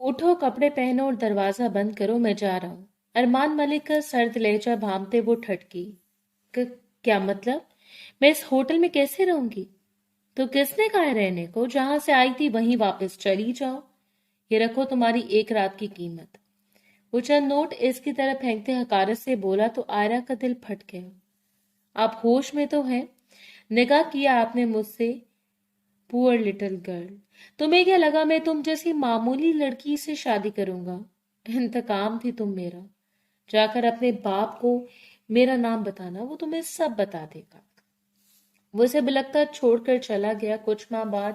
اٹھو، کپڑے پہنو اور دروازہ بند کرو، میں جا رہا ہوں۔ ارمان ملک کا سرد لہجہ بھانپتے وہ ٹھٹکی۔ "ک- کیا مطلب؟ میں اس ہوٹل میں کیسے رہوں گی؟ تو کس نے کہا ہے رہنے کو؟ جہاں سے آئی تھی وہیں واپس چلی جاؤ۔ یہ رکھو تمہاری ایک رات کی قیمت۔ وہ چند نوٹ اس کی طرف پھینکتے حقارت سے بولا تو آئرہ کا دل پھٹ گیا۔ آپ ہوش میں تو ہیں؟ نگاہ کیا آپ نے مجھ سے۔ پور لٹل گرل، تمہیں کیا لگا میں تم جیسی معمولی لڑکی سے شادی کروں گا؟ انتقام بھی تم میرا۔ جا کر اپنے باپ کو میرا نام بتانا، وہ تمہیں سب بتا دے گا۔ وہ اسے بلکتا چھوڑ کر چلا گیا۔ کچھ ماہ بعد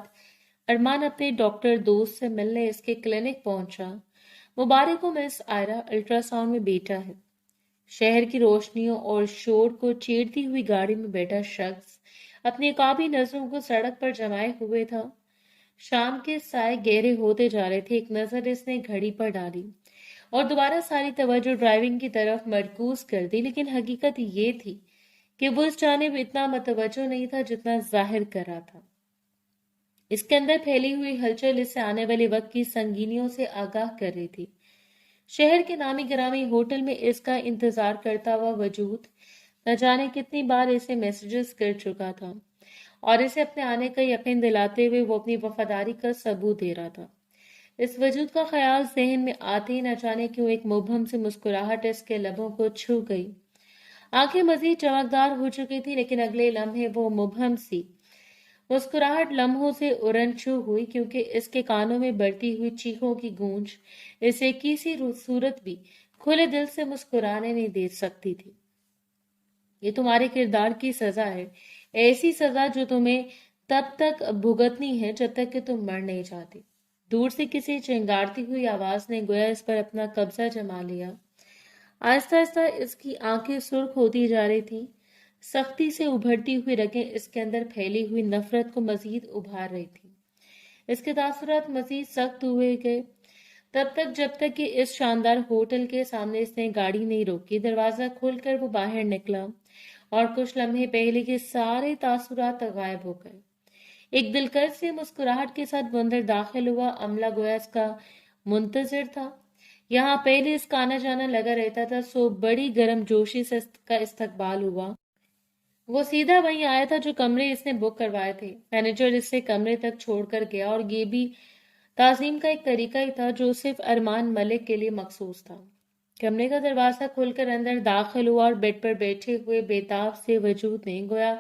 ارمان اپنے ڈاکٹر دوست سے ملنے اس کے کلینک پہنچا۔ مبارک ہو مس آئرہ، الٹرا ساؤنڈ میں بیٹا ہے۔ شہر کی روشنیوں اور شور کو چیرتی ہوئی گاڑی میں بیٹھا شخص اپنی عقابی نظروں کو سڑک پر جمائے ہوئے تھا۔ شام کے سائے گہرے ہوتے جا رہے تھے۔ ایک نظر اس نے گھڑی پر ڈالی اور دوبارہ ساری توجہ ڈرائیونگ کی طرف مرکوز کر دی، لیکن حقیقت یہ تھی کہ وہ اس جانب اتنا متوجہ نہیں تھا جتنا ظاہر کر رہا تھا۔ اس کے اندر پھیلی ہوئی ہلچل اسے آنے والے وقت کی سنگینیوں سے آگاہ کر رہی تھی۔ شہر کے نامی گرامی ہوٹل میں اس کا انتظار کرتا ہوا وجود نہ جانے کتنی بار اسے میسجز کر چکا تھا، اور اسے اپنے آنے کا یقین دلاتے ہوئے وہ اپنی وفاداری کا ثبوت دے رہا تھا۔ اس وجود کا خیال ذہن میں آتے ہی نہ جانے کیوں ایک مبہم سے مسکراہٹ اس کے لبوں کو چھو گئی۔ آنکھیں مزید چمکدار ہو چکی تھی، لیکن اگلے لمحے وہ مبہم سی مسکراہٹ لمحوں سے اورنچو ہوئی، کیونکہ اس کے کانوں میں بڑھتی ہوئی چیخوں کی گونج اسے کسی صورت بھی کھلے دل سے مسکرانے نہیں دے سکتی تھی۔ یہ تمہارے کردار کی سزا ہے، ایسی سزا جو تمہیں تب تک بھگتنی ہے جب تک کہ تم مر نہیں جاتی۔ دور سے کسی چنگارتی ہوئی آواز نے گویا اس پر اپنا قبضہ جما لیا۔ آہستہ آہستہ اس کی آنکھیں سرخ ہوتی جا رہی تھیں۔ سختی سے ابھرتی ہوئی رگیں اس کے اندر پھیلی ہوئی نفرت کو مزید ابھار رہی تھی۔ اس کے تاثرات مزید سخت ہوئے گئے تب تک جب تک کہ اس شاندار ہوٹل کے سامنے اس نے گاڑی نہیں روکی۔ دروازہ کھول کر وہ باہر نکلا اور کچھ لمحے پہلے کے سارے تاثرات غائب ہو گئے۔ ایک دلکش سی مسکراہٹ کے ساتھ وہ اندر داخل ہوا۔ عملہ گویا اس کا منتظر تھا۔ یہاں پہلے اس کا آنا جانا لگا رہتا تھا، سو بڑی گرم جوشی سے اس کا استقبال ہوا۔ وہ سیدھا وہیں آیا تھا جو کمرے اس نے بک کروائے تھے۔ مینیجر اسے کمرے تک چھوڑ کر گیا، اور یہ بھی تعظیم کا ایک طریقہ ہی تھا جو صرف ارمان ملک کے لیے مخصوص تھا۔ کمرے کا دروازہ کھل کر اندر داخل ہوا، اور بیڈ پر بیٹھے ہوئے بےتاب سے وجود نے گویا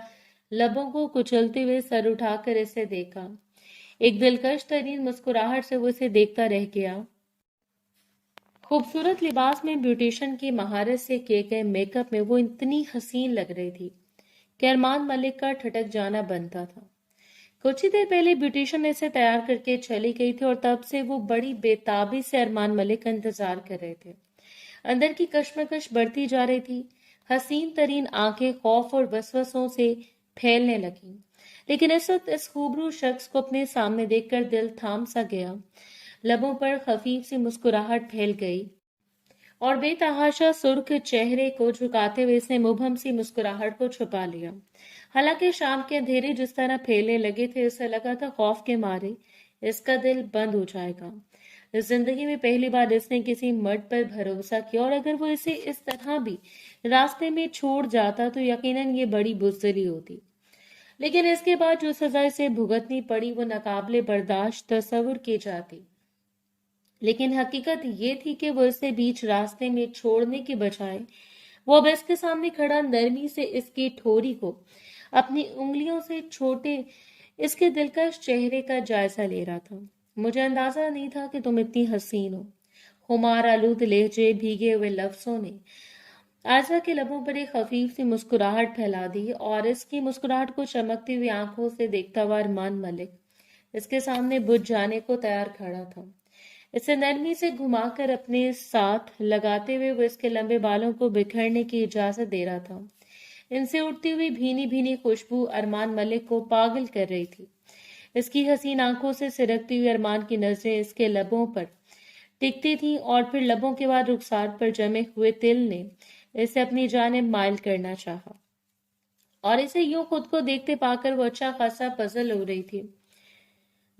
لبوں کو کچلتے ہوئے سر اٹھا کر اسے دیکھا۔ ایک دلکش ترین مسکراہٹ سے وہ اسے دیکھتا رہ گیا۔ خوبصورت لباس میں بیوٹیشن کی مہارت سے کیے گئے میک اپ میں وہ اتنی حسین لگ رہی تھی کہ ارمان ملک کا ٹھٹک جانا بنتا تھا۔ کچھ ہی دیر پہلے بیوٹیشن اسے تیار کر کے چلی گئی تھی، اور تب سے وہ بڑی بےتابی سے ارمان ملک کا انتظار کر رہے تھے۔ اندر کی کشمکش بڑھتی جا رہی تھی۔ حسین ترین آنکھیں خوف اور وسوسوں سے پھیلنے لگیں، لیکن اس وقت اس خوبرو شخص کو اپنے سامنے دیکھ کر دل تھام سا گیا۔ لبوں پر خفیف سی مسکراہٹ پھیل گئی، اور بے تحاشا سرخ چہرے کو جھکاتے ہوئے اس نے مبہم سی مسکراہٹ کو چھپا لیا۔ حالانکہ شام کے اندھیرے جس طرح پھیلنے لگے تھے، اسے لگا تھا خوف کے مارے اس کا دل بند ہو جائے گا۔ زندگی میں پہلی بار اس نے کسی مرد پر بھروسہ کیا، اور اگر وہ اسے اس طرح بھی راستے میں چھوڑ جاتا تو یقیناً یہ بڑی بزدلی ہوتی۔ لیکن اس کے بعد جو سزا اسے بھگتنی پڑی وہ ناقابل برداشت تصور کی جاتی۔ لیکن حقیقت یہ تھی کہ وہ اسے بیچ راستے میں چھوڑنے کے بجائے وہ اب اس کے سامنے کھڑا نرمی سے اس کی ٹھوری کو اپنی انگلیوں سے چھوٹے اس کے دلکش چہرے کا جائزہ لے رہا تھا۔ مجھے اندازہ نہیں تھا کہ تم اتنی حسین ہو۔ خمار آلود لہجے بھیگے ہوئے لفظوں نے آئزہ کے لبوں پر ایک خفیف سی مسکراہٹ پھیلا دی، اور اس کی مسکراہٹ کو چمکتی ہوئی آنکھوں سے دیکھتا ہوا ارمان ملک اس کے سامنے بجھ جانے کو تیار کھڑا تھا۔ اسے نرمی سے گھما کر اپنے ساتھ لگاتے ہوئے وہ اس کے لمبے بالوں کو بکھرنے کی اجازت دے رہا تھا۔ ان سے اٹھتی ہوئی بھینی بھینی خوشبو ارمان ملک کو پاگل کر رہی تھی۔ اس کی حسین آنکھوں سے سرکتی ہوئی ارمان کی نظریں اس کے لبوں پر ٹکتی تھیں، اور پھر لبوں کے بعد رخسار پر جمے ہوئے تل نے اسے اپنی جانب مائل کرنا چاہا، اور اسے یوں خود کو دیکھتے پا کر وہ اچھا خاصا پزل ہو رہی تھی۔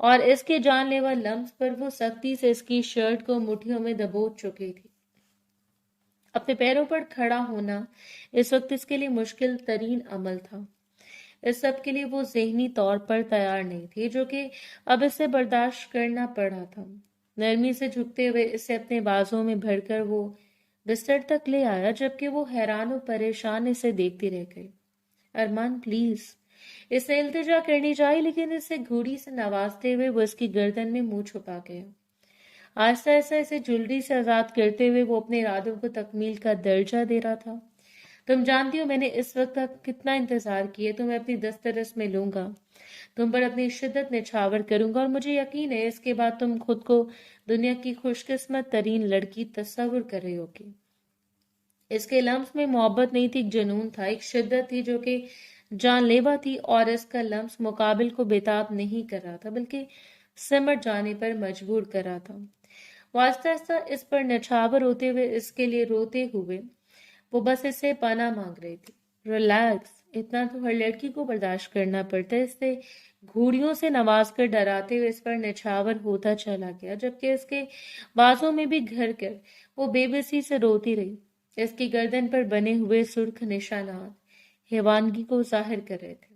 اور اس کے جان لیوا لمس پر وہ سختی سے اس کی شرٹ کو مٹھیوں میں دبوچ چکی تھی۔ اپنے پیروں پر کھڑا ہونا اس وقت اس کے لیے مشکل ترین عمل تھا۔ اس سب کے لیے وہ ذہنی طور پر تیار نہیں تھی، جو کہ اب اسے برداشت کرنا پڑا تھا۔ نرمی سے جھکتے ہوئے اسے اپنے بازوں میں بھر کر وہ بستر تک لے آیا، جبکہ وہ حیران و پریشان اسے دیکھتی رہ گئی۔ ارمان پلیز، اسے التجا کرنی چاہی، لیکن اسے گھوڑی سے نوازتے ہوئے وہ اس کی گردن میں منہ چھپا گیا۔ آہستہ آہستہ اسے جلدی سے آزاد کرتے ہوئے وہ اپنے ارادوں کو تکمیل کا درجہ دے رہا تھا۔ تم جانتی ہو میں نے اس وقت تک کتنا انتظار کیا، تمہیں اپنی دسترس میں لوں گا، تم پر اپنی شدت نچھاور کروں گا، اور مجھے یقین ہے اس کے بعد تم خود کو دنیا کی خوش قسمت ترین لڑکی تصور کر رہی ہوگی۔ اس کے لمس میں محبت نہیں تھی، ایک جنون تھا، ایک شدت تھی جو کہ جان لیوا تھی، اور اس کا لمس مقابل کو بےتاب نہیں کر رہا تھا بلکہ سمٹ جانے پر مجبور کر رہا تھا۔ وہ آہستہ آہستہ اس پر نچھاور ہوتے ہوئے اس کے لیے روتے ہوئے وہ بس اس سے پناہ مانگ رہی تھی۔ ریلیکس، اتنا تو ہر لڑکی کو برداشت کرنا پڑتا ہے۔ اس سے گھوڑیوں سے نواز کر ڈراتے ہوئے اس پر نچھاور ہوتا چلا گیا، جبکہ اس کے بازوں میں بھی گھر کر وہ بے بسی سے روتی رہی۔ اس کی گردن پر بنے ہوئے سرخ نشانات حیوانگی کو ظاہر کر رہے تھے۔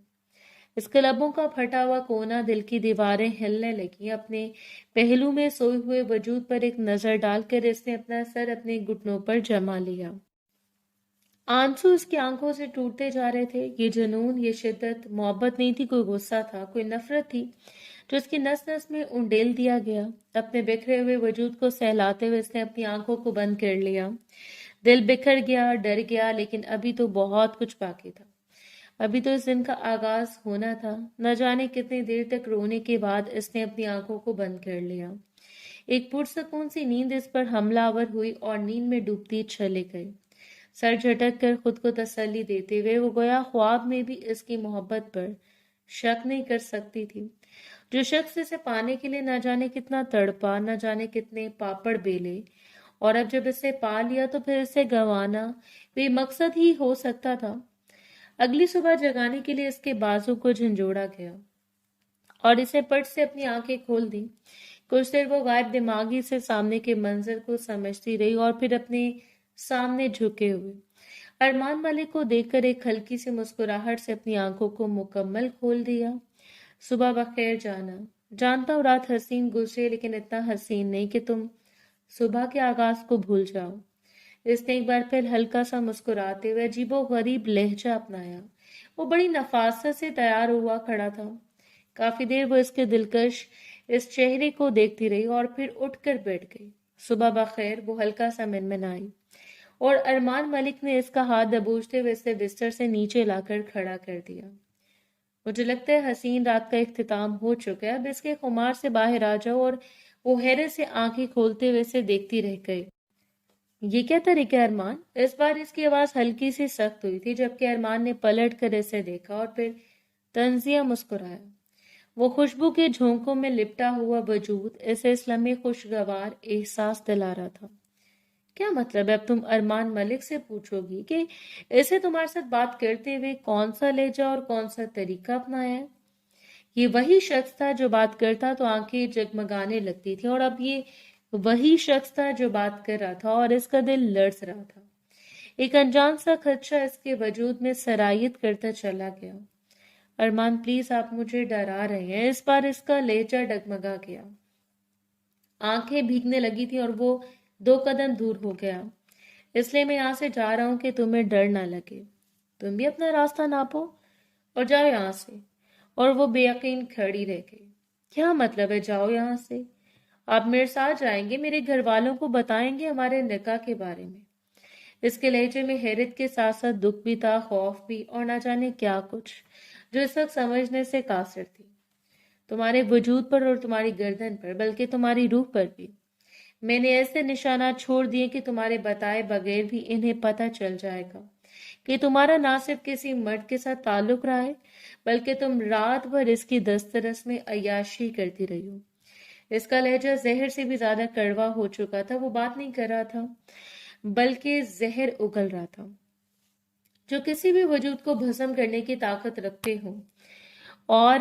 اس کے لبوں کا پھٹا ہوا کونا، دل کی دیواریں ہلنے لگیں۔ اپنے پہلو میں سوئے ہوئے وجود پر ایک نظر ڈال کر اس نے اپنا سر اپنے گھٹنوں پر جما لیا۔ آنسو اس کی آنکھوں سے ٹوٹتے جا رہے تھے۔ یہ جنون، یہ شدت محبت نہیں تھی، کوئی غصہ تھا، کوئی نفرت تھی جو اس کی نس نس میں انڈیل دیا گیا۔ اپنے بکھرے ہوئے وجود کو سہلاتے ہوئے اس نے اپنی آنکھوں کو بند کر لیا۔ دل بکھر گیا، ڈر گیا، لیکن ابھی تو بہت کچھ باقی تھا۔ ابھی تو اس دن کا آغاز ہونا تھا۔ نہ جانے کتنی دیر تک رونے کے بعد اس نے اپنی آنکھوں کو بند کر لیا۔ ایک پرسکون سی نیند اس پر حملہ آور ہوئی اور نیند میں ڈوبتی چلے گئی۔ سر جھٹک کر خود کو تسلی دیتے ہوئے وہ گویا خواب میں بھی اس کی محبت پر شک نہیں کر سکتی تھی۔ جو شخص اسے پانے کے لیے نہ جانے کتنا تڑپا، نہ جانے کتنے پاپڑ بیلے، اور اب جب اسے پا لیا تو پھر اسے گنوانا بے مقصد ہی ہو سکتا تھا۔ اگلی صبح جگانے کے لیے اس کے بازو کو جھنجھوڑا گیا اور اسے پٹ سے اپنی آنکھیں کھول دی۔ کچھ دیر وہ غائب دماغی سے سامنے کے منظر کو سمجھتی رہی اور پھر اپنے سامنے جھکے ہوئے ارمان ملک کو دیکھ کر ایک ہلکی سی مسکراہٹ سے اپنی آنکھوں کو مکمل کھول دیا۔ صبح بخیر جانا، جانتا ہوں رات حسین گزرے، لیکن اتنا حسین نہیں کہ تم صبح کے آغاز کو بھول جاؤ۔ اس نے ایک بار پھر ہلکا سا مسکراتے ہوئے عجیب و غریب لہجہ اپنایا۔ وہ بڑی نفاست سے تیار ہوا کھڑا تھا۔ کافی دیر وہ اس کے دلکش اس چہرے کو دیکھتی رہی اور پھر اٹھ کر بیٹھ گئی۔ صبح بخیر، وہ ہلکا سا منمنائی، اور ارمان ملک نے اس کا ہاتھ دبوچتے ہوئے اسے بستر سے نیچے لا کر کھڑا کر دیا۔ مجھے لگتا ہے حسین رات کا اختتام ہو چکا ہے، اب اس کے خمار سے باہر آ جاؤ، اور وہ حیرت سے آنکھیں کھولتے ہوئے اسے دیکھتی رہ گئی۔ یہ کیا طریقہ ہے ارمان؟ اس بار اس کی آواز ہلکی سی سخت ہوئی تھی، جبکہ ارمان نے پلٹ کر اسے دیکھا اور پھر طنزیہ مسکرایا۔ وہ خوشبو کے جھونکوں میں لپٹا ہوا وجود اسے اس لمحے خوشگوار احساس دلا رہا تھا۔ کیا مطلب ہے؟ اب تم ارمان ملک سے پوچھو گی کہ اسے تمہارے ساتھ بات کرتے ہوئے کون سا لہجہ اور کون سا طریقہ اپنایا ہے؟ یہ وہی شخص تھا جو بات کرتا تو آنکھیں جگمگانے لگتی تھی، اور اب یہ وہی شخص تھا جو بات کر رہا تھا اور اس کا دل لرز رہا تھا۔ ایک انجان سا خدشہ اس کے وجود میں سرایت کرتا چلا گیا۔ ارمان پلیز، آپ مجھے ڈرا رہے ہیں۔ اس بار اس کا لہجہ ڈگمگا گیا، آنکھیں بھیگنے لگی تھی اور وہ 2 قدم دور ہو گیا۔ اس لیے میں یہاں سے جا رہا ہوں کہ تمہیں ڈر نہ لگے۔ تم بھی اپنا راستہ ناپو اور جاؤ یہاں سے۔ اور وہ بے یقین کھڑی رہ گئی۔ کیا مطلب ہے جاؤ یہاں سے؟ آپ میرے ساتھ جائیں گے، میرے گھر والوں کو بتائیں گے ہمارے نکاح کے بارے میں۔ اس کے لہجے میں حیرت کے ساتھ ساتھ دکھ بھی تھا، خوف بھی، اور نہ جانے کیا کچھ جو اس وقت سمجھنے سے قاصر تھی۔ تمہارے وجود پر اور تمہاری گردن پر، بلکہ تمہاری روح پر بھی میں نے ایسے نشانات چھوڑ دیے کہ تمہارے بتائے بغیر بھی انہیں پتہ چل جائے گا کہ تمہارا نہ صرف کسی مرد کے ساتھ تعلق رہا ہے، بلکہ تم رات بھر اس کی دسترس میں عیاشی کرتی رہی ہو۔ اس کا لہجہ زہر سے بھی زیادہ کڑوا ہو چکا تھا۔ وہ بات نہیں کر رہا تھا بلکہ زہر اگل رہا تھا جو کسی بھی وجود کو بھسم کرنے کی طاقت رکھتے ہوں، اور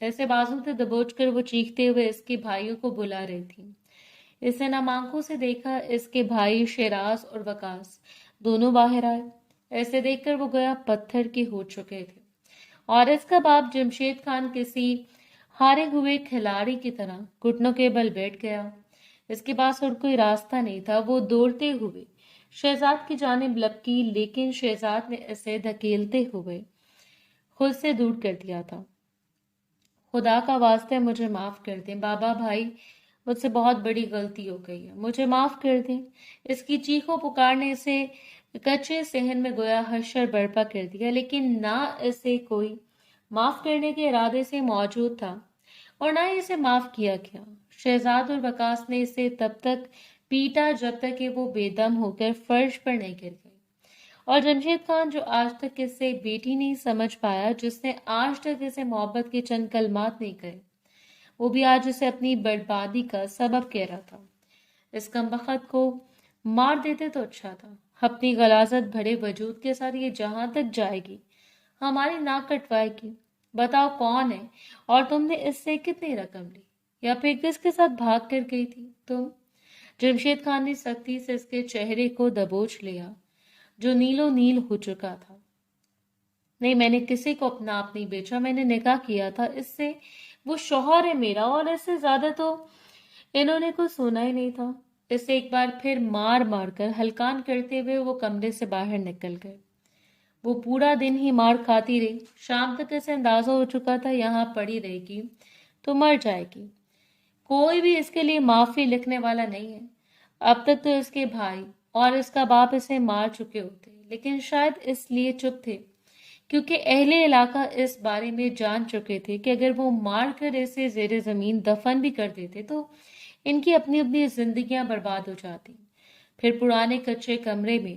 ایسے بازو سے دبوچ کر وہ چیختے ہوئے اس کے بھائیوں کو بلا رہی تھی۔ اس نے نم آنکھوں سے دیکھا اس کے بھائی شیراز اور وکاس دونوں باہر آئے۔ ایسے دیکھ کر وہ گویا پتھر کے ہو چکے تھے، اور اس کا باپ جمشید خان کسی ہارے ہوئے کھلاڑی کی طرح گھٹنوں کے بل بیٹھ گیا۔ اس کے پاس اور کوئی راستہ نہیں تھا۔ وہ دوڑتے ہوئے شہزاد کی جانب لپکی، لیکن شہزاد نے اسے دھکیلتے ہوئے خود سے دور کر دیا تھا۔ خدا کا واسطہ مجھے معاف کر دیں بابا بھائی، مجھ سے بہت بڑی غلطی ہو گئی ہے، مجھے معاف کر دیں۔ اس کی چیخوں پکار نے اسے کچے صحن میں گویا حشر برپا کر دیا، لیکن نہ اسے کوئی معاف کرنے کے ارادے سے موجود تھا اور نہ ہی اسے معاف کیا گیا۔ شہزاد اور وکاس نے اسے تب تک پیٹا جب تک کہ وہ بے دم ہو کر فرش پر نہیں گر گئی، اور جمشید خان جو آج تک اسے بیٹی نہیں سمجھ پایا، جس نے آج تک اسے محبت کے چند کلمات نہیں کہے، وہ بھی آج اسے اپنی بربادی کا سبب کہہ رہا تھا۔ اس کمبخت کو مار دیتے تو اچھا تھا۔ اپنی غلاظت بھرے وجود کے ساتھ یہ جہاں تک جائے گی، ہماری ناک کٹوائے گی۔ بتاؤ کون ہے، اور تم نے اس سے کتنی رقم لی، یا پھر کس کے ساتھ بھاگ کر گئی تھی تم؟ جمشید خان نے سختی سے اس کے چہرے کو دبوچ لیا جو نیلو نیل ہو چکا تھا۔ نہیں، میں نے کسی کو اپنا آپ نہیں بیچا، میں نے نکاح کیا تھا اس سے، وہ شوہر ہے میرا، اور اس سے زیادہ تو انہوں نے کچھ سنا ہی نہیں تھا۔ اسے ایک بار پھر مار مار کر ہلکان کرتے ہوئے وہ کمرے سے باہر نکل گئے۔ وہ پورا دن ہی مار کھاتی رہی۔ شام تک اسے اندازہ ہو چکا تھا یہاں پڑی رہے گی تو مر جائے گی، کوئی بھی اس کے لیے معافی لکھنے والا نہیں ہے۔ اب تک تو اس کے بھائی اور اس کا باپ اسے مار چکے ہوتے، لیکن شاید اس لیے چپ تھے کیونکہ اہل علاقہ اس بارے میں جان چکے تھے کہ اگر وہ مار کر اسے زیر زمین دفن بھی کر دیتے تو ان کی اپنی اپنی زندگیاں برباد ہو جاتی۔ پھر پرانے کچے کمرے میں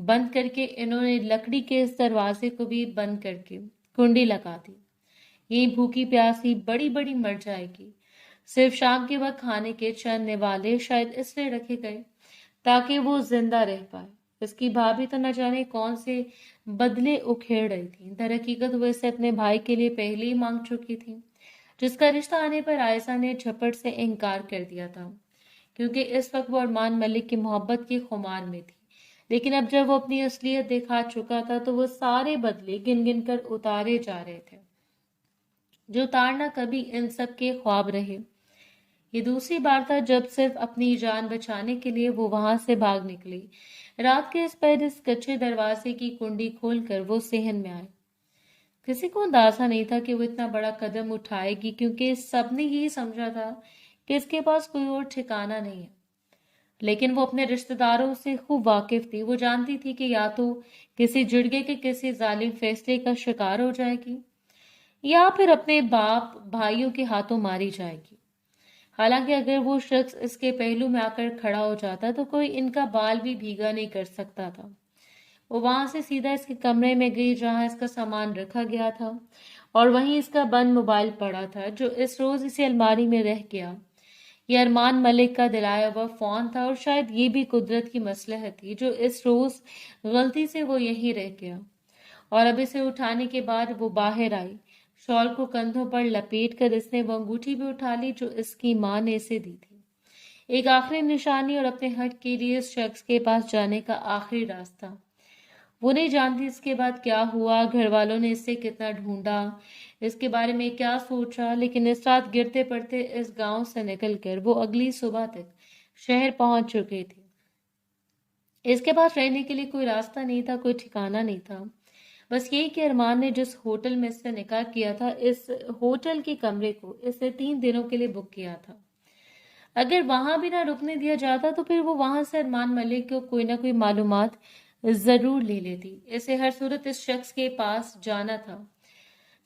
بند کر کے انہوں نے لکڑی کے اس دروازے کو بھی بند کر کے کنڈی لگا دی۔ یہ بھوکی پیاسی بڑی بڑی مر جائے گی۔ صرف شام کے وقت کھانے کے چند نوالے شاید اس لیے رکھے گئے تاکہ وہ زندہ رہ پائے۔ اس کی بھابھی تو نہ جانے کون سے بدلے اکھیڑ رہی تھی۔ در حقیقت وہ اسے اپنے بھائی کے لیے پہلے ہی مانگ چکی تھی، جس کا رشتہ آنے پر عائشہ نے جھپٹ سے انکار کر دیا تھا کیونکہ اس وقت وہ ارمان ملک کی محبت کی خمار میں تھی۔ لیکن اب جب وہ اپنی اصلیت دکھا چکا تھا تو وہ سارے بدلے گن گن کر اتارے جا رہے تھے جو اتارنا کبھی ان سب کے خواب رہے۔ یہ دوسری بار تھا جب صرف اپنی جان بچانے کے لیے وہ وہاں سے بھاگ نکلی۔ رات کے اس پہر اس کچے دروازے کی کنڈی کھول کر وہ صحن میں آئے۔ کسی کو اندازہ نہیں تھا کہ وہ اتنا بڑا قدم اٹھائے گی، کیونکہ سب نے یہی سمجھا تھا کہ اس کے پاس کوئی اور ٹھکانہ نہیں ہے۔ لیکن وہ اپنے رشتہ داروں سے خوب واقف تھی۔ وہ جانتی تھی کہ یا تو کسی جڑگے کے کسی ظالم فیصلے کا شکار ہو جائے گی یا پھر اپنے باپ بھائیوں کے ہاتھوں ماری جائے گی۔ حالانکہ اگر وہ شخص اس کے پہلو میں آ کر کھڑا ہو جاتا تو کوئی ان کا بال بھی بھیگا نہیں کر سکتا تھا۔ وہ وہاں سے سیدھا اس کے کمرے میں گئی جہاں اس کا سامان رکھا گیا تھا، اور وہیں اس کا بند موبائل پڑا تھا جو اس روز اسی الماری میں رہ گیا۔ یہ ارمان ملک کا دلایا ہوا فون تھا، اور شاید یہ بھی قدرت کی مصلحت تھی جو اس روز غلطی سے وہ یہیں رہ گیا۔ اور اب اسے اٹھانے کے بعد وہ باہر آئی۔ شال کو کندھوں پر لپیٹ کر اس نے وہ انگوٹھی بھی اٹھا لی جو اس کی ماں نے اسے دی تھی، ایک آخری نشانی اور اپنے حق کے لیے اس شخص کے پاس جانے کا آخری راستہ۔ وہ نہیں جانتی اس کے بعد کیا ہوا، گھر والوں نے اس سے کتنا ڈھونڈا، اس کے بارے میں کیا سوچا، لیکن اس رات گرتے پڑتے اس گاؤں سے نکل کر وہ اگلی صبح تک شہر پہنچ چکی تھی۔ اس کے پاس رہنے کے لیے کوئی راستہ نہیں تھا، کوئی ٹھکانہ نہیں تھا، بس یہی کہ ارمان نے جس ہوٹل میں اس سے نکاح کیا تھا، اس ہوٹل کے کمرے کو اس نے 3 دنوں کے لیے بک کیا تھا۔ اگر وہاں بھی نہ رکنے دیا جاتا تو پھر وہ وہاں سے ارمان ملک کو کوئی نہ کوئی معلومات ضرور لے لیتی۔ اسے ہر صورت اس شخص کے پاس جانا تھا،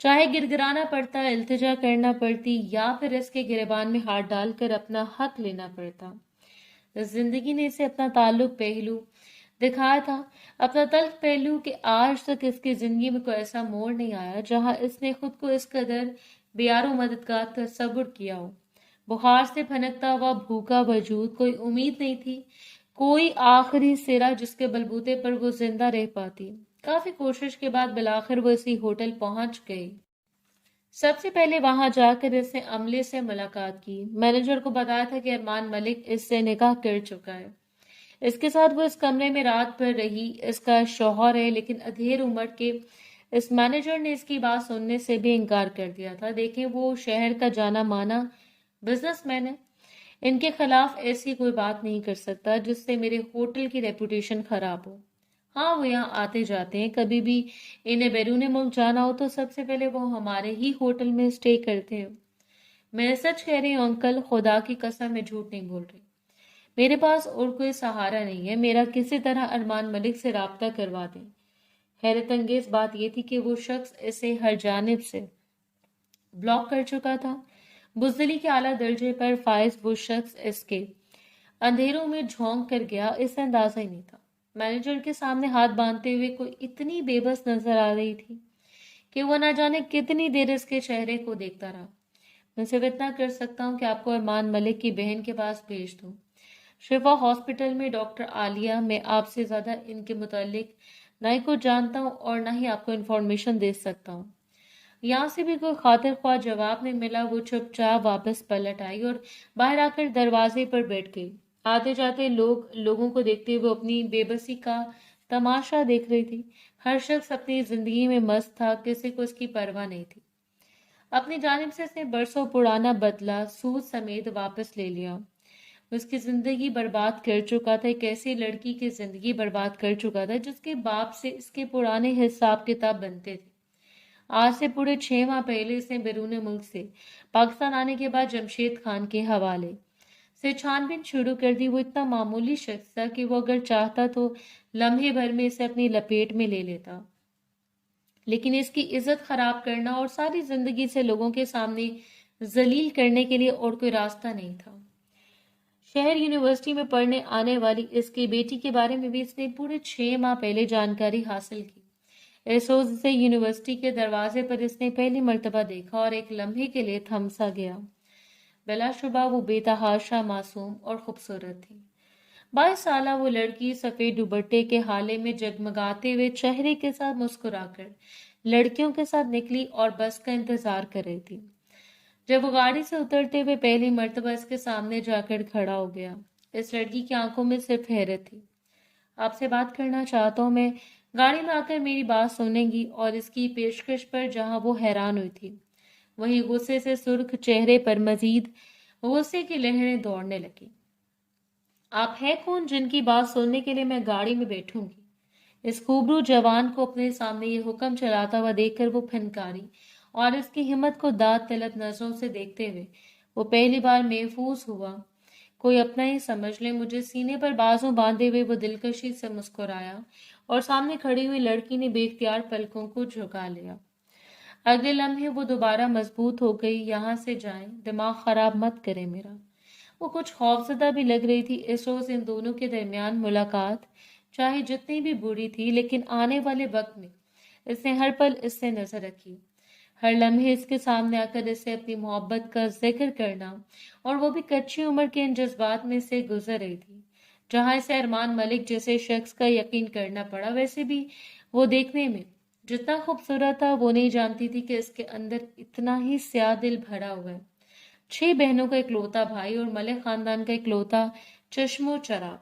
چاہے گڑگڑانا پڑتا، التجا کرنا پڑتی، یا پھر اس کے گریبان میں ہاتھ ڈال کر اپنا حق لینا پڑتا۔ زندگی نے اسے اپنا تعلق پہلو دکھایا تھا، اپنا تلخ پہلو، کہ آج تک اس کی زندگی میں کوئی ایسا موڑ نہیں آیا جہاں اس نے خود کو اس قدر بیار و مددگار تصور کیا ہو۔ بخار سے پھنکتا ہوا بھوکا وجود، کوئی امید نہیں تھی، کوئی آخری سرا جس کے بلبوتے پر وہ زندہ رہ پاتی۔ کافی کوشش کے بعد بالآخر وہ اسی ہوٹل پہنچ گئی۔ سب سے پہلے وہاں جا کر اس نے عملے سے ملاقات کی. مینیجر کو بتایا تھا کہ ارمان ملک اس سے نکاح کر چکا ہے. اس کے ساتھ وہ اس کمرے میں رات بھر رہی. اس کا شوہر ہے لیکن ادھیر عمر کے اس مینیجر نے اس کی بات سننے سے بھی انکار کر دیا تھا. دیکھیں وہ شہر کا جانا مانا بزنس مین ہے. ان کے خلاف ایسی کوئی بات نہیں کر سکتا جس سے میرے ہوٹل کی ریپوٹیشن خراب ہو. ہاں وہ یہاں آتے جاتے ہیں. کبھی بھی انہیں بیرون ملک جانا ہو تو سب سے پہلے وہ ہمارے ہی ہوٹل میں اسٹے کرتے ہیں. میں سچ کہہ رہی ہوں انکل, خدا کی قسم میں جھوٹ نہیں بول رہی. میرے پاس اور کوئی سہارا نہیں ہے. میرا کسی طرح ارمان ملک سے رابطہ کروا دیں. حیرت انگیز بات یہ تھی کہ وہ شخص اسے ہر جانب سے بلاک کر چکا تھا. بزدلی کے اعلیٰ درجے پر فائز وہ شخص اس کے اندھیروں میں جھونک کر گیا, اسے اندازہ ہی نہیں تھا. مینیجر کے سامنے ہاتھ باندھتے ہوئے کوئی اتنی بے بس نظر آ رہی تھی کہ وہ نہ جانے کتنی دیر اس کے چہرے کو دیکھتا رہا. میں صرف اتنا کر سکتا ہوں کہ آپ کو ارمان ملک کی بہن کے پاس بھیج دوں. شفا ہاسپٹل میں ڈاکٹر عالیہ. میں آپ سے زیادہ ان کے متعلق نہ ہی کچھ جانتا ہوں اور نہ ہی آپ کو انفارمیشن دے سکتا ہوں. یہاں سے بھی کوئی خاطر خواہ جواب نہیں ملا. وہ چپ چاپ واپس پلٹ آئی اور باہر آ کر دروازے پر بیٹھ گئی. آتے جاتے لوگوں کو دیکھتے ہوئے اپنی بے بسی کا تماشا دیکھ رہی تھی. ہر شخص اپنی زندگی میں مست تھا, کسی کو اس کی پرواہ نہیں تھی. اپنی جانب سے اس نے برسوں پرانا بدلہ سود سمیت واپس لے لیا. اس کی زندگی برباد کر چکا تھا. ایک ایسی لڑکی کی زندگی برباد کر چکا تھا جس کے باپ سے اس کے پرانے حساب کتاب بنتے تھے. آج سے پورے 6 ماہ پہلے اس نے بیرون ملک سے پاکستان آنے کے بعد جمشید خان کے حوالے سے چھان بین شروع کر دی. وہ اتنا معمولی شخص تھا کہ وہ اگر چاہتا تو لمحے بھر میں اسے اپنی لپیٹ میں لے لیتا, لیکن اس کی عزت خراب کرنا اور ساری زندگی سے لوگوں کے سامنے ذلیل کرنے کے لیے اور کوئی راستہ نہیں تھا. شہر یونیورسٹی میں پڑھنے آنے والی اس کی بیٹی کے بارے میں بھی اس نے پورے 6 ماہ پہلے جانکاری حاصل کی. اس روز اسے یونیورسٹی کے دروازے پر اس نے پہلی مرتبہ دیکھا اور ایک لمحے کے لیے تھم سا گیا. بلا شبہ وہ بے تحاشا معصوم اور خوبصورت تھی. 22 سالہ وہ لڑکی سفید دوپٹے کے حالے میں جگمگاتے ہوئے چہرے کے ساتھ مسکرا کر لڑکیوں کے ساتھ نکلی اور بس کا انتظار کر رہی تھی. جب وہ گاڑی سے اترتے ہوئے پہلی مرتبہ اس کے سامنے جا کر کھڑا ہو گیا, اس لڑکی کی آنکھوں میں صرف حیرت تھی. آپ سے بات کرنا چاہتا ہوں. میں گاڑی میں آ کر میری بات سنیں گی. اور اس کی پیشکش پر جہاں وہ حیران ہوئی تھی وہیں غصے سے سرخ چہرے پر مزید غصے کی لہریں دوڑنے لگی. آپ ہے کون جن کی بات سننے کے لیے میں گاڑی میں بیٹھوں گی؟ اس خوبرو جوان کو اپنے سامنے یہ حکم چلاتا ہوا دیکھ کر وہ پھنکاری اور اس کی ہمت کو داد طلب نظروں سے دیکھتے ہوئے وہ پہلی بار محفوظ ہوا. کوئی اپنا ہی سمجھ لے. مجھے سینے پر بازو باندھے ہوئے وہ دلکشی سے مسکرایا اور سامنے کھڑی ہوئی لڑکی نے بے اختیار پلکوں کو جھکا لیا. اگلے لمحے وہ دوبارہ مضبوط ہو گئی. یہاں سے جائیں, دماغ خراب مت کرے میرا. وہ کچھ خوفزدہ بھی لگ رہی تھی. اس روز ان دونوں کے درمیان ملاقات چاہے جتنی بھی بری تھی, لیکن آنے والے وقت میں اس نے ہر پل اس سے نظر رکھی. ہر لمحے اس کے سامنے آ کر اسے اپنی محبت کا ذکر کرنا, اور وہ بھی کچی عمر کے ان جذبات میں سے گزر رہی تھی جہاں اسے ارمان ملک جیسے شخص کا یقین کرنا پڑا. ویسے بھی وہ دیکھنے میں جتنا خوبصورت تھا وہ نہیں جانتی تھی کہ اس کے اندر اتنا ہی سیاہ دل بھرا ہوا ہے. 6 بہنوں کا اکلوتا بھائی اور ملک خاندان کا اکلوتا چشم و چراغ.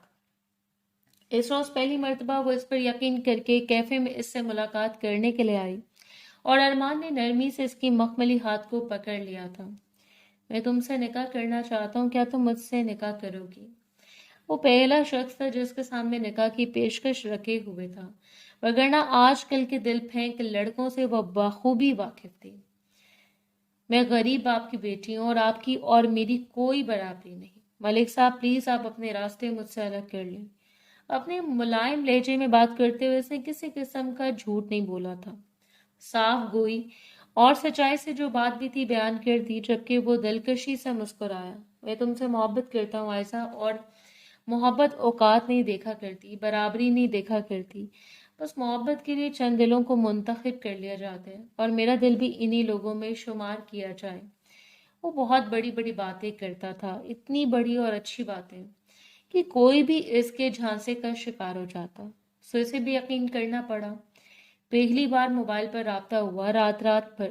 اس روز پہلی مرتبہ وہ اس پر یقین کر کے کیفے میں اس سے ملاقات کرنے کے لیے آئی اور ارمان نے نرمی سے اس کی مخملی ہاتھ کو پکڑ لیا تھا. میں تم سے نکاح کرنا چاہتا ہوں, کیا تم مجھ سے نکاح کرو گی؟ وہ پہلا شخص تھا جس کے سامنے نکاح کی پیشکش رکھے ہوئے تھا, وگرنہ آج کل کے دل پھینک لڑکوں سے وہ بخوبی واقف تھی. میں غریب باپ کی بیٹی ہوں اور آپ کی اور میری کوئی برابری نہیں. ملک صاحب پلیز آپ اپنے راستے مجھ سے الگ کر لیں. اپنے ملائم لہجے میں بات کرتے ہوئے اس نے کسی قسم کا جھوٹ نہیں بولا تھا. صاف گوئی اور سچائی سے جو بات بھی تھی بیان کر دی, جبکہ وہ دلکشی سے مسکرایا. میں تم سے محبت کرتا ہوں عائشہ, اور محبت اوقات نہیں دیکھا کرتی, برابری نہیں دیکھا کرتی. بس محبت کے لیے چند دلوں کو منتخب کر لیا جاتا ہے اور میرا دل بھی انہی لوگوں میں شمار کیا جائے. وہ بہت بڑی بڑی باتیں کرتا تھا, اتنی بڑی اور اچھی باتیں کہ کوئی بھی اس کے جھانسے کا شکار ہو جاتا. سو اسے بھی یقین کرنا پڑا. پہلی بار موبائل پر رابطہ ہوا, رات رات بھر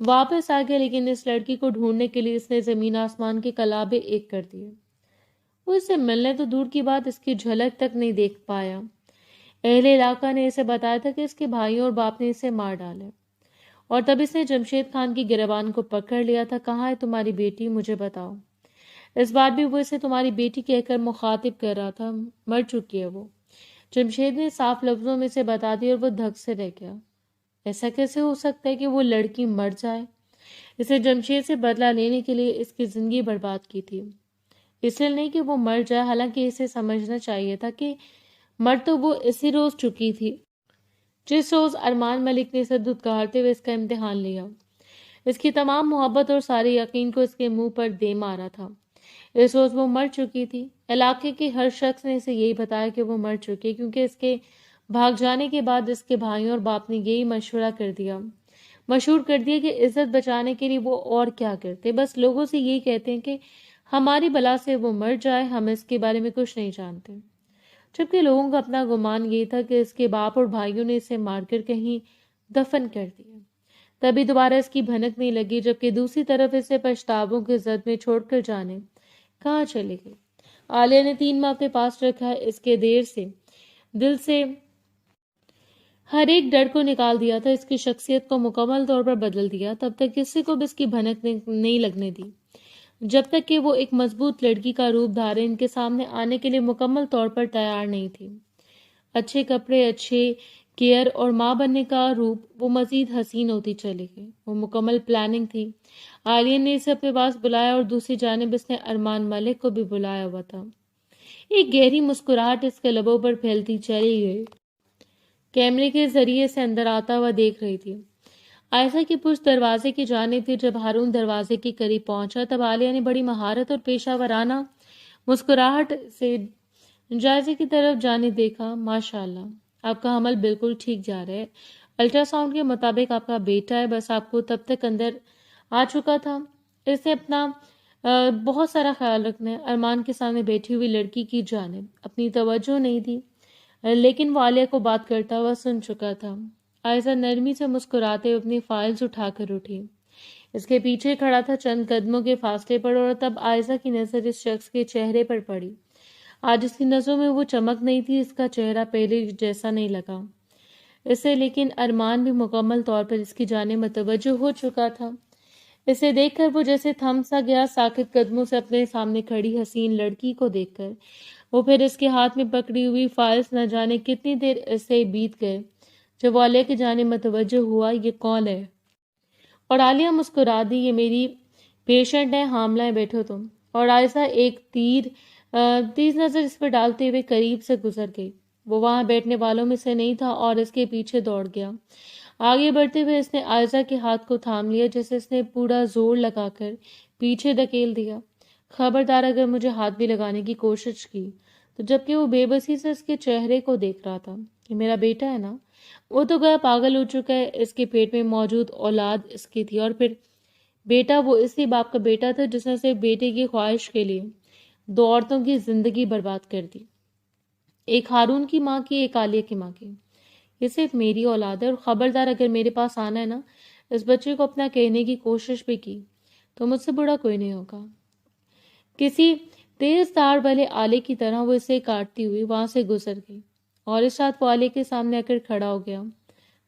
واپس آ گیا، لیکن اس لڑکی کو ڈھونڈنے کے لیے اس نے زمین آسمان کے کلابے ایک کر دیے۔ وہ اسے ملنے تو دور کی بات اس کی جھلک تک نہیں دیکھ پایا۔ اہل علاقہ نے اسے بتایا تھا کہ اس کے بھائیوں اور باپ نے اسے مار ڈالا، اور تب اس نے جمشید خان کی گریبان کو پکڑ لیا تھا۔ کہاں ہے تمہاری بیٹی؟ مجھے بتاؤ۔ اس بار بھی وہ اسے تمہاری بیٹی کہہ کر مخاطب کر رہا تھا۔ مر چکی ہے وہ، جمشید نے صاف لفظوں میں اسے بتا دیا، اور وہ دھک سے رہ گیا۔ ایسا کیسے ہو سکتا ہے کہ وہ لڑکی مر جائے؟ اسے جمشید سے بدلہ لینے کے لیے اس کی زندگی برباد کی تھی، اس لیے نہیں کہ وہ مر جائے، حالانکہ اسے سمجھنا چاہیے تھا کہ مر تو وہ اسی روز چکی تھی جس روز ارمان ملک نے اسے دھتکارتے ہوئے اس کا امتحان لیا۔ اس کی تمام محبت اور سارے یقین کو اس کے منہ پر دے مارا تھا۔ اس روز وہ مر چکی تھی۔ علاقے کے ہر شخص نے اسے یہی بتایا کہ وہ مر چکی ہے، کیونکہ اس کے بھاگ جانے کے بعد اس کے بھائیوں اور باپ نے یہی مشہور کر دیا کہ عزت بچانے کے لیے وہ اور کیا کرتے، بس لوگوں سے یہی کہتے ہیں کہ ہماری بلا سے وہ مر جائے، ہم اس کے بارے میں کچھ نہیں جانتے۔ جبکہ لوگوں کا اپنا گمان یہ تھا کہ اس کے باپ اور بھائیوں نے اسے مار کر کہیں دفن کر دیا، تبھی دوبارہ اس کی بھنک نہیں لگی، جبکہ دوسری طرف اسے پچھتاووں کے زد میں چھوڑ کر جانے کہاں چلے گئی۔ عالیہ نے 3 ماہ اپنے پاس رکھا ہے، اس کے دل سے ہر ایک ڈر کو نکال دیا تھا، اس کی شخصیت کو مکمل طور پر بدل دیا، تب تک کسی کو بھی اس کی بھنک نہیں لگنے دی، جب تک کہ وہ ایک مضبوط لڑکی کا روپ دھارے ان کے سامنے آنے کے لیے مکمل طور پر تیار نہیں تھی۔ اچھے کپڑے، اچھے کیئر اور ماں بننے کا روپ، وہ مزید حسین ہوتی چلی گئی۔ وہ مکمل پلاننگ تھی۔ عالیہ نے اسے اپنے پاس بلایا، اور دوسری جانب اس نے ارمان ملک کو بھی بلایا ہوا تھا۔ ایک گہری مسکراہٹ اس کے لبوں پر پھیلتی چلی گئی۔ کیمرے کے ذریعے سے اندر آتا ہوا دیکھ رہی تھی۔ عائشہ کی پشت دروازے کی جانب تھی۔ جب ہارون دروازے کے قریب پہنچا، تب عالیہ نے بڑی مہارت اور پیشہ ورانہ مسکراہٹ سے جائزے کی طرف جانے دیکھا۔ ماشاءاللہ، آپ کا حمل بالکل ٹھیک جا رہا ہے۔ الٹرا ساؤنڈ کے مطابق آپ کا بیٹا ہے، بس آپ کو تب تک اندر آ چکا تھا۔ اس نے اپنا بہت سارا خیال رکھنا ہے۔ ارمان کے سامنے بیٹھی ہوئی لڑکی کی جانب اپنی توجہ نہیں دی، لیکن وہ عالیہ کو بات کرتا ہوا سن چکا تھا۔ عائشہ نرمی سے مسکراتے ہوئے اپنی فائلز اٹھا کر اٹھی۔ اس کے پیچھے کھڑا تھا چند قدموں کے فاصلے پر، اور تب عائشہ کی نظر اس شخص کے چہرے پر پڑی۔ آج اس کی نظروں میں وہ چمک نہیں تھی، اس کا چہرہ پہلے جیسا نہیں لگا اسے، لیکن ارمان بھی مکمل طور پر اس کی جانب متوجہ ہو چکا تھا۔ اسے دیکھ کر وہ جیسے تھم سا گیا، ساکت قدموں سے اپنے سامنے کھڑی حسین لڑکی کو دیکھ کر۔ وہ پھر اس کے ہاتھ میں پکڑی ہوئی فائلز، نہ جانے کتنی دیر اسے بیت گئے جب وہ عالیہ کی جانب متوجہ ہوا۔ یہ کون ہے؟ اور عالیہ مسکرا دی۔ یہ میری پیشنٹ ہے، حاملہ ہے، بیٹھو تم۔ اور عائشہ ایک تیز نظر اس پر ڈالتے ہوئے قریب سے گزر گئی۔ وہ وہاں بیٹھنے والوں میں سے نہیں تھا اور اس کے پیچھے دوڑ گیا۔ آگے بڑھتے ہوئے اس نے عائشہ کے ہاتھ کو تھام لیا، جیسے اس نے پورا زور لگا کر پیچھے دھکیل دیا۔ خبردار اگر مجھے ہاتھ بھی لگانے کی کوشش کی تو، جبکہ وہ بے بسی سے اس کے چہرے کو دیکھ رہا تھا۔ یہ میرا بیٹا ہے نا؟ وہ تو گیا پاگل ہو چکا ہے۔ اس کے پیٹ میں موجود اولاد اس کی تھی، اور پھر بیٹا وہ اسی باپ کا بیٹا تھا جس نے صرف بیٹے کی خواہش کے لیے 2 عورتوں کی زندگی برباد کر دی، ایک ہارون کی ماں کی، ایک عالیہ کی ماں کی۔ یہ صرف میری اولاد ہے، اور خبردار اگر میرے پاس آنا ہے نا، اس بچے کو اپنا کہنے کی کوشش بھی کی تو مجھ سے بڑا کوئی نہیں ہوگا۔ کسی تیز دھاڑ والے آلے کی طرح وہ اسے کاٹتی ہوئی وہاں سے گزر گئی، اور اس رات وہ آلے کے سامنے آ کر کھڑا ہو گیا۔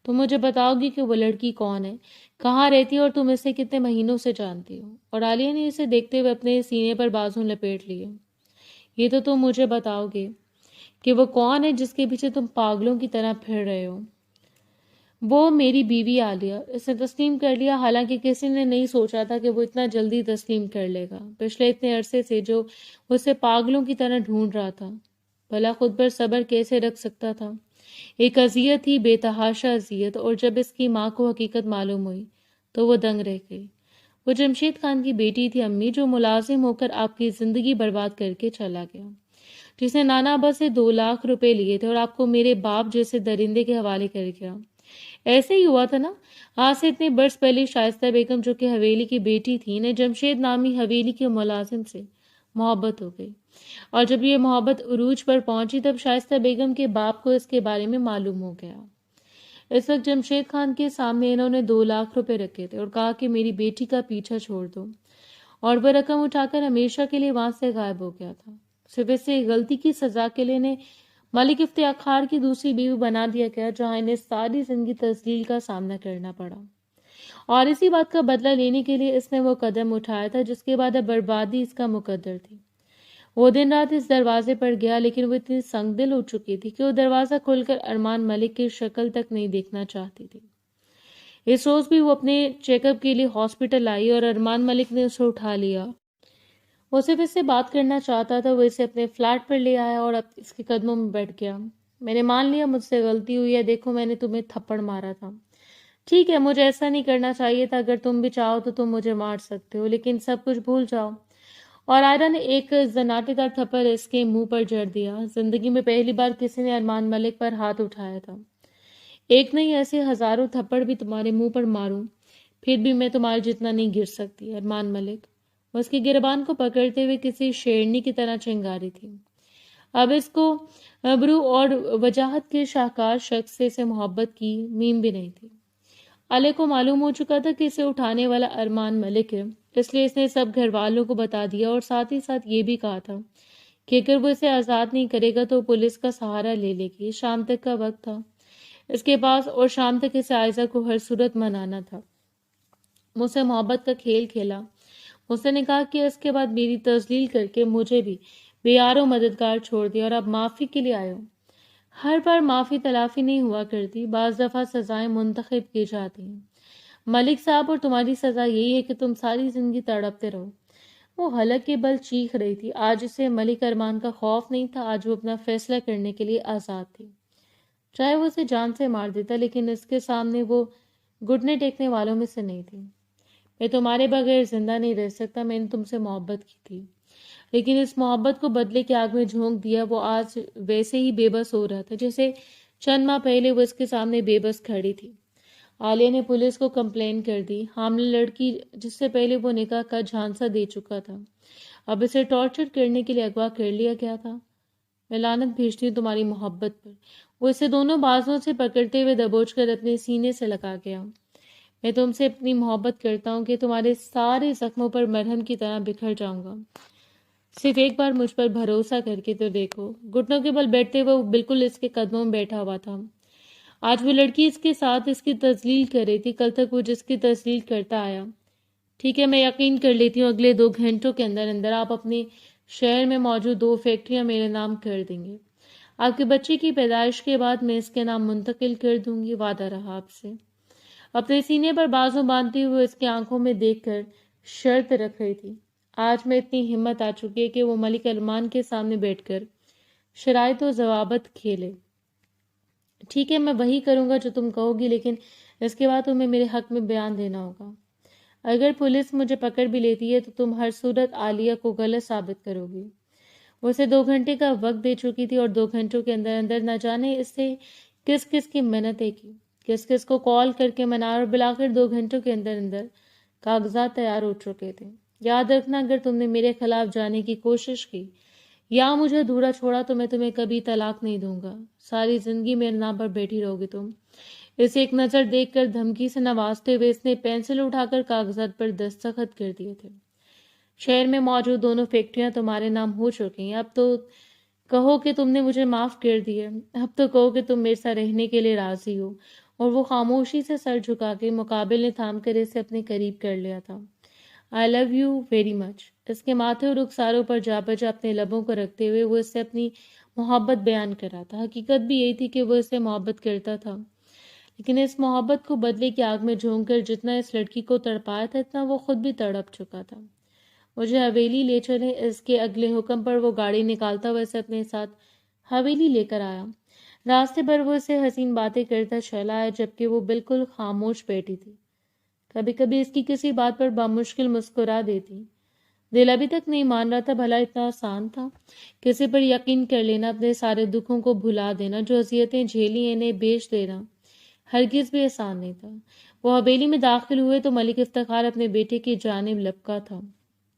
تم مجھے بتاؤ گی کہ وہ لڑکی کون ہے، کہاں رہتی ہے، اور تم اسے کتنے مہینوں سے جانتی ہو؟ اور عالیہ نے اسے دیکھتے ہوئے اپنے سینے پر بازو لپیٹ لیے۔ یہ تو تم مجھے بتاؤ گے کہ وہ کون ہے جس کے پیچھے تم پاگلوں کی طرح پھر رہے ہو؟ وہ میری بیوی عالیہ۔ اس نے تسلیم کر لیا، حالانکہ کسی نے نہیں سوچا تھا کہ وہ اتنا جلدی تسلیم کر لے گا۔ پچھلے اتنے عرصے سے جو اسے پاگلوں کی طرح ڈھونڈ رہا تھا، بھلا خود پر صبر کیسے رکھ سکتا تھا؟ ایک اذیت تھی، بے تحاشا اذیت، اور جب اس کی ماں کو حقیقت معلوم ہوئی تو وہ دنگ رہ گئی۔ وہ جمشید خان کی بیٹی تھی امی، جو ملازم ہو کر آپ کی زندگی برباد کر کے چلا گیا، جس نے نانا ابا سے 2 لاکھ روپے لیے تھے اور آپ کو میرے باپ جیسے درندے کے حوالے کر گیا۔ ایسے ہی ہوا تھا نا؟ آج سے اتنے برس پہلے شائستہ بیگم، جو کہ حویلی کی بیٹی تھی، نے جمشید نامی حویلی کے ملازم سے محبت ہو گئی، اور جب یہ محبت عروج پر پہنچی تب شائستہ بیگم کے باپ کو اس کے بارے میں معلوم ہو گیا۔ اس وقت جمشید خان کے سامنے انہوں نے 2 لاکھ روپے رکھے تھے اور کہا کہ میری بیٹی کا پیچھا چھوڑ دو، اور وہ رقم اٹھا کر ہمیشہ کے لیے وہاں سے غائب ہو گیا تھا۔ صرف اس سے غلطی کی سزا کے لیے انہیں ملک افتیاق خان کی دوسری بیوی بنا دیا گیا، جہاں انہیں ساری زندگی تذلیل کا سامنا کرنا پڑا، اور اسی بات کا بدلہ لینے کے لیے اس نے وہ قدم اٹھایا تھا جس کے بعد اب بربادی اس کا مقدر تھی۔ وہ دن رات اس دروازے پر گیا، لیکن وہ اتنی سنگ دل ہو چکی تھی کہ وہ دروازہ کھول کر ارمان ملک کی شکل تک نہیں دیکھنا چاہتی تھی۔ اس روز بھی وہ اپنے چیک اپ کے لیے ہاسپٹل آئی اور ارمان ملک نے اسے اٹھا لیا۔ وہ صرف اس سے بات کرنا چاہتا تھا۔ وہ اسے اپنے فلیٹ پر لے آیا اور اب اس کے قدموں میں بیٹھ گیا۔ میں نے مان لیا مجھ سے غلطی ہوئی ہے، دیکھو میں نے تمہیں تھپڑ مارا تھا، ٹھیک ہے مجھے ایسا نہیں کرنا چاہیے تھا، اگر تم بھی چاہو تو تم مجھے مار سکتے ہو، لیکن سب کچھ بھول جاؤ۔ اور آئرا نے ایک زناٹے دار تھپڑ اس کے منہ پر جڑ دیا۔ زندگی میں پہلی بار کسی نے ارمان ملک پر ہاتھ اٹھایا تھا۔ ایک نہیں ایسے ہزاروں تھپڑ بھی تمہارے منہ پر ماروں، پھر بھی میں تمہارے جتنا نہیں گر سکتی ارمان ملک۔ وہ اس کی گربان کو پکڑتے ہوئے کسی شیرنی کی طرح چنگاری تھی۔ اب اس کو ابرو اور وجاہت کے شاہکار شخص سے محبت کی میم بھی نہیں تھی۔ علی کو معلوم ہو چکا تھا کہ اسے اٹھانے والا ارمان ملک ہے، اس لیے اس نے سب گھر والوں کو بتا دیا اور ساتھ ہی ساتھ یہ بھی کہا تھا کہ اگر وہ اسے آزاد نہیں کرے گا تو پولیس کا سہارا لے لے گی۔ شام تک کا وقت تھا اس کے پاس اور شام تک اسے عائزہ کو ہر صورت منانا تھا۔ مجھ سے محبت کا کھیل کھیلا، اس نے کہا کہ اس کے بعد میری تذلیل کر کے مجھے بھی بے یار و مددگار چھوڑ دیا اور اب معافی کے لیے آئے ہو۔ ہر بار معافی تلافی نہیں ہوا کرتی، بعض دفعہ سزائیں منتخب کی جاتی ہیں ملک صاحب، اور تمہاری سزا یہی ہے کہ تم ساری زندگی تڑپتے رہو۔ وہ حلق کے بل چیخ رہی تھی۔ آج اسے ملک ارمان کا خوف نہیں تھا، آج وہ اپنا فیصلہ کرنے کے لیے آزاد تھی۔ چاہے وہ اسے جان سے مار دیتا، لیکن اس کے سامنے وہ گھٹنے ٹیکنے والوں میں سے نہیں تھی۔ میں تمہارے بغیر زندہ نہیں رہ سکتا، میں نے تم سے محبت کی تھی، لیکن اس محبت کو بدلے کی آگ میں جھونک دیا۔ وہ آج ویسے ہی بے بس ہو رہا تھا جیسے چند ماہ پہلے وہ اس کے سامنے بے بس کھڑی تھی۔ عالیہ نے پولیس کو کمپلین کر دی۔ حاملہ لڑکی جس سے پہلے وہ نکاح کا جھانسا دے چکا تھا، اب اسے ٹارچر کرنے کے لیے اغوا کر لیا گیا تھا۔ میں لعنت بھیجتی ہوں تمہاری محبت پر۔ وہ اسے دونوں بازوؤں سے پکڑتے ہوئے دبوچ کر اپنے سینے سے لگا گیا۔ میں تم سے اتنی محبت کرتا ہوں کہ تمہارے سارے زخموں پر مرہم کی طرح بکھر جاؤں گا، صرف ایک بار مجھ پر بھروسہ کر کے تو دیکھو۔ گھٹنوں کے بل بیٹھتے ہوئے وہ بالکل اس کے قدموں میں بیٹھا ہوا تھا۔ آج وہ لڑکی اس کے ساتھ اس کی تذلیل کر رہی تھی، کل تک وہ جس کی تذلیل کرتا آیا۔ ٹھیک ہے میں یقین کر لیتی ہوں اگلے 2 گھنٹوں کے اندر اندر آپ اپنے شہر میں موجود 2 فیکٹریاں میرے نام کر دیں گے۔ آپ کے بچے کی پیدائش کے بعد میں اس کے نام منتقل کر دوں گی، وعدہ رہا آپ سے۔ اپنے سینے پر بازو باندھتی ہوئے اس کی آنکھوں میں دیکھ کر شرط رکھ رہی تھی۔ آج میں اتنی ہمت آ چکی ہے کہ وہ ملک ارمان کے سامنے بیٹھ کر شرائط و ضوابط کھیلے۔ ٹھیک ہے میں وہی کروں گا جو تم کہو گی، لیکن اس کے بعد تمہیں میرے حق میں بیان دینا ہوگا۔ اگر پولیس مجھے پکڑ بھی لیتی ہے تو تم ہر صورت عالیہ کو غلط ثابت کرو گی۔ وہ اسے 2 گھنٹے کا وقت دے چکی تھی اور 2 گھنٹوں کے اندر اندر نہ جانے اس سے کس کس کی منتیں کی، کس کس کو کال کر کے منا، اور بلاخر 2 گھنٹوں کے اندر اندر کاغذات تیار ہو چکے تھے۔ یاد رکھنا اگر تم نے میرے خلاف جانے کی کوشش کی یا مجھے ادھورا چھوڑا تو میں تمہیں کبھی طلاق نہیں دوں گا، ساری زندگی میرے نام پر بیٹھی رہو گی تم۔ اسے ایک نظر دیکھ کر دھمکی سے نوازتے ہوئے اس نے پینسل اٹھا کر کاغذات پر دستخط کر دیے تھے۔ شہر میں موجود 2 فیکٹریاں تمہارے نام ہو چکی ہیں، اب تو کہو کہ تم نے مجھے معاف کر دیا، اب تو کہو کہ تم میرے ساتھ رہنے کے لیے راضی ہو۔ اور وہ خاموشی سے سر جھکا کے مقابل نے تھام کر اسے اپنے قریب کر لیا تھا۔ I love you very much۔ اس کے ماتھے اور رخساروں پر جا بجا اپنے لبوں کو رکھتے ہوئے وہ اس سے اپنی محبت بیان کر رہا تھا۔ حقیقت بھی یہی تھی کہ وہ اس سے محبت کرتا تھا، لیکن اس محبت کو بدلے کی آگ میں جھونک کر جتنا اس لڑکی کو تڑپایا تھا اتنا وہ خود بھی تڑپ چکا تھا۔ مجھے حویلی لے چلیں، اس کے اگلے حکم پر وہ گاڑی نکالتا ہوا اسے اپنے ساتھ حویلی لے کر آیا۔ راستے پر وہ اسے حسین باتیں کرتا چلا آیا جبکہ وہ بالکل خاموش بیٹھی تھی۔ کبھی کبھی اس کی کسی بات پر بامشکل مسکرا دیتی۔ دل ابھی تک نہیں مان رہا تھا بھلا اتنا آسان تھا کسی پر یقین کر لینا، اپنے سارے دکھوں کو بھلا دینا، جو اذیتیں جھیلی انہیں بیچ دینا ہرگز بھی آسان نہیں تھا۔ وہ حویلی میں داخل ہوئے تو ملک افتخار اپنے بیٹے کی جانب لپکا تھا۔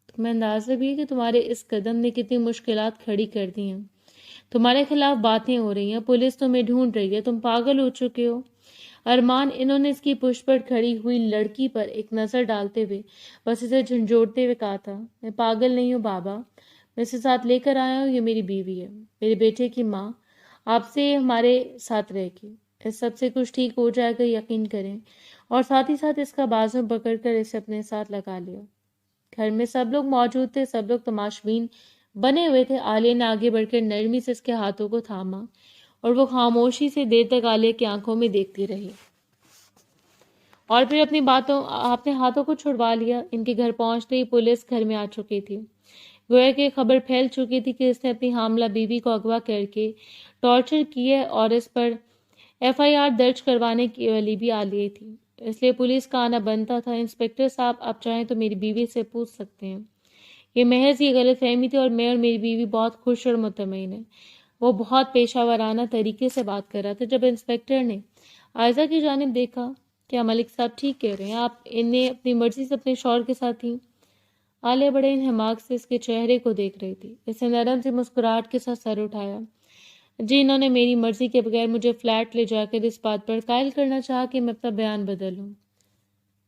تمہیں اندازہ بھی ہے کہ تمہارے اس قدم نے کتنی مشکلات کھڑی کر دی ہیں، تمہارے خلاف باتیں ہو رہی ہیں، پولیس تمہیں ڈھونڈ رہی ہے، تم پاگل ہو چکے ہو۔ ارمان انہوں نے اس کی پشت پر کھڑی ہوئی لڑکی پر ایک نظر ڈالتے ہوئے بس اسے جھنجھوڑتے ہوئے کہا تھا، میں پاگل نہیں ہوں بابا، میں اسے ساتھ لے کر آیا ہوں، یہ میری بیوی ہے، میرے بیٹے کی ماں، آپ سے ہمارے ساتھ رہے گی، اس سب سے کچھ ٹھیک ہو جائے گا، یقین کریں۔ اور ساتھ ہی ساتھ اس کا بازو پکڑ کر اسے اپنے ساتھ لگا لیا۔ گھر میں سب لوگ موجود تھے، سب لوگ تماشبین بنے ہوئے تھے۔ عالیہ نے آگے بڑھ کر نرمی سے اس کے ہاتھوں کو تھاما اور وہ خاموشی سے دیر تک عالیہ کی آنکھوں میں دیکھتی رہی اور پھر اپنے ہاتھوں کو چھڑوا لیا۔ ان کے گھر پہنچتے ہی پولیس گھر میں آ چکی تھی۔ گویا کہ خبر پھیل چکی تھی کہ اس نے اپنی حاملہ بیوی کو اغوا کر کے ٹارچر کی ہے اور اس پر FIR درج کروانے کی والی بھی عالیہ تھی، اس لیے پولیس کا آنا بنتا تھا۔ انسپکٹر صاحب، آپ چاہیں تو میری بیوی سے پوچھ سکتے ہیں، یہ محض یہ غلط فہمی تھی اور میں اور میری بیوی بہت خوش اور مطمئن ہیں۔ وہ بہت پیشہ ورانہ طریقے سے بات کر رہا تھا۔ جب انسپکٹر نے عائزہ کی جانب دیکھا، کیا ملک صاحب ٹھیک کہہ رہے ہیں، آپ انہیں اپنی مرضی سے اپنے شوہر کے ساتھ تھیں؟ عالیہ بڑے انہماک سے اس کے چہرے کو دیکھ رہی تھی۔ اس نے نرم سی مسکراہٹ کے ساتھ سر اٹھایا۔ جی، انہوں نے میری مرضی کے بغیر مجھے فلیٹ لے جا کر اس بات پر قائل کرنا چاہا کہ میں اپنا بیان بدلوں۔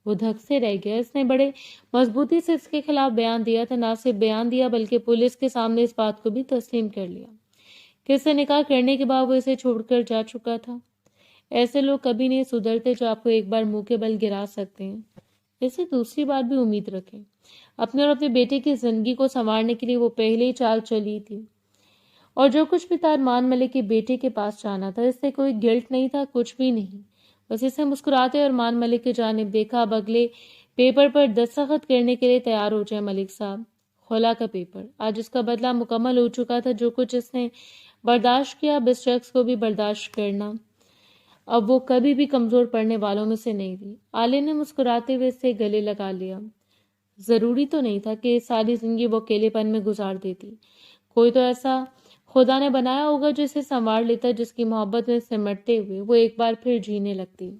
وہ دھک سے رہ گیا۔ اس نے بڑے مضبوطی سے اس کے خلاف بیان دیا تھا، نہ صرف بیان دیا بلکہ پولیس کے سامنے اس بات کو بھی تسلیم کر لیا کہ اس سے نکاح کرنے کے بعد وہ اسے چھوڑ کر جا چکا تھا۔ ایسے لوگ کبھی نہیں سدھرتے جو آپ کو ایک بار منہ کے بل گرا سکتے ہیں۔ اسے دوسری بار بھی امید رکھیں۔ اپنے اور اپنے بیٹے کی زندگی کو سنوارنے کے لیے وہ پہلے ہی چال چلی تھی، اور جو کچھ بھی تھا ارمان ملک کے بیٹے کے پاس جانا تھا، اس سے کوئی گلٹ نہیں تھا، کچھ بھی نہیں۔ بس اسے مسکراتے اور ارمان ملک کی جانب دیکھا۔ اب اگلے پیپر پر دستخط کرنے کے لیے تیار ہو جائے ملک صاحب۔ خلا کا پیپر۔ آج اس کا بدلہ مکمل ہو چکا تھا۔ جو کچھ اس نے برداشت کیا، اب اس شخص کو بھی برداشت کرنا۔ اب وہ کبھی بھی کمزور پڑنے والوں میں سے نہیں تھی۔ عالیہ نے مسکراتے ہوئے اس سے گلے لگا لیا۔ ضروری تو نہیں تھا کہ ساری زندگی وہ اکیلے پن میں گزار دیتی۔ کوئی تو ایسا خدا نے بنایا ہوگا جو اسے سنوار لیتا، جس کی محبت میں سمٹتے ہوئے وہ ایک بار پھر جینے لگتی۔